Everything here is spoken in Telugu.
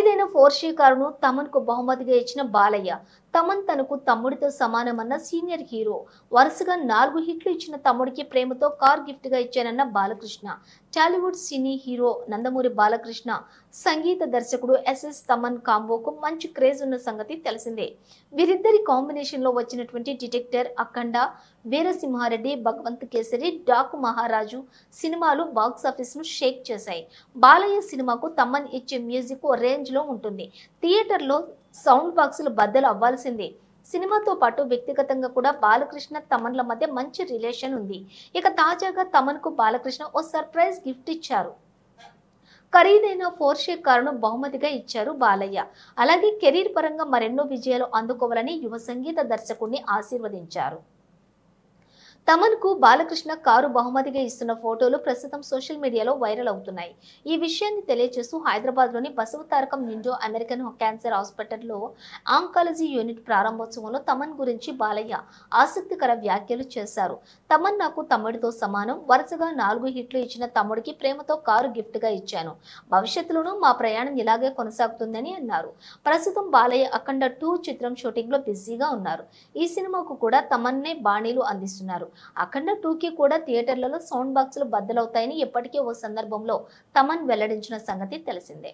ఖరీదైన పోర్షే కారును తమన్కు బహుమతిగా ఇచ్చిన బాలయ్య. తమన్ తనకు తమ్ముడితో సమానమన్న సీనియర్ హీరో. వరుసగా 4 హిట్లు ఇచ్చిన తమ్ముడికి ప్రేమతో కార్ గిఫ్ట్ గా ఇచ్చానన్న బాలకృష్ణ. టాలీవుడ్ సినీ హీరో నందమూరి బాలకృష్ణ, సంగీత దర్శకుడు ఎస్ఎస్ తమన్ కాంబోకు మంచి క్రేజ్ ఉన్న సంగతి తెలిసిందే. వీరిద్దరి కాంబినేషన్ లో వచ్చినటువంటి డిటెక్టర్, అఖండ, వీరసింహారెడ్డి, భగవంత్ కేసరి, డాకు మహారాజు సినిమాలు బాక్సాఫీస్ ను షేక్ చేశాయి. బాలయ్య సినిమాకు తమన్ ఇచ్చే మ్యూజిక్ ఓ రేంజ్ లో ఉంటుంది. థియేటర్లో సౌండ్ బాక్సులు బద్దలు అవ్వాల్సిందే. సినిమాతో పాటు వ్యక్తిగతంగా కూడా బాలకృష్ణ తమన్ల మధ్య మంచి రిలేషన్ ఉంది. ఇక తాజాగా తమన్ కు బాలకృష్ణ ఓ సర్ప్రైజ్ గిఫ్ట్ ఇచ్చారు. ఖరీదైన పోర్షే కారును బహుమతిగా ఇచ్చారు బాలయ్య. అలాగే కెరీర్ పరంగా మరెన్నో విజయాలు అందుకోవాలని యువ సంగీత దర్శకుడిని ఆశీర్వదించారు. తమన్ కు బాలకృష్ణ కారు బహుమతిగా ఇస్తున్న ఫోటోలు ప్రస్తుతం సోషల్ మీడియాలో వైరల్ అవుతున్నాయి. ఈ విషయాన్ని తెలియజేస్తూ హైదరాబాద్ లోని బసవతారకం ఇండో అమెరికన్ క్యాన్సర్ హాస్పిటల్లో ఆంకాలజీ యూనిట్ ప్రారంభోత్సవంలో తమన్ గురించి బాలయ్య ఆసక్తికర వ్యాఖ్యలు చేశారు. తమన్ నాకు తమ్ముడితో సమానం. వరుసగా 4 హిట్లు ఇచ్చిన తమ్ముడికి ప్రేమతో కారు గిఫ్ట్ గా ఇచ్చాను. భవిష్యత్తులోనూ మా ప్రయాణం ఇలాగే కొనసాగుతుందని అన్నారు. ప్రస్తుతం బాలయ్య అఖండ 2 చిత్రం షూటింగ్ లో బిజీగా ఉన్నారు. ఈ సినిమాకు కూడా తమన్నే బాణీలు అందిస్తున్నారు. అఖండ 2కి కూడా థియేటర్లలో సౌండ్ బాక్సులు బద్దలవుతాయని ఇప్పటికే ఓ సందర్భంలో తమన్ వెల్లడించిన సంగతి తెలిసిందే.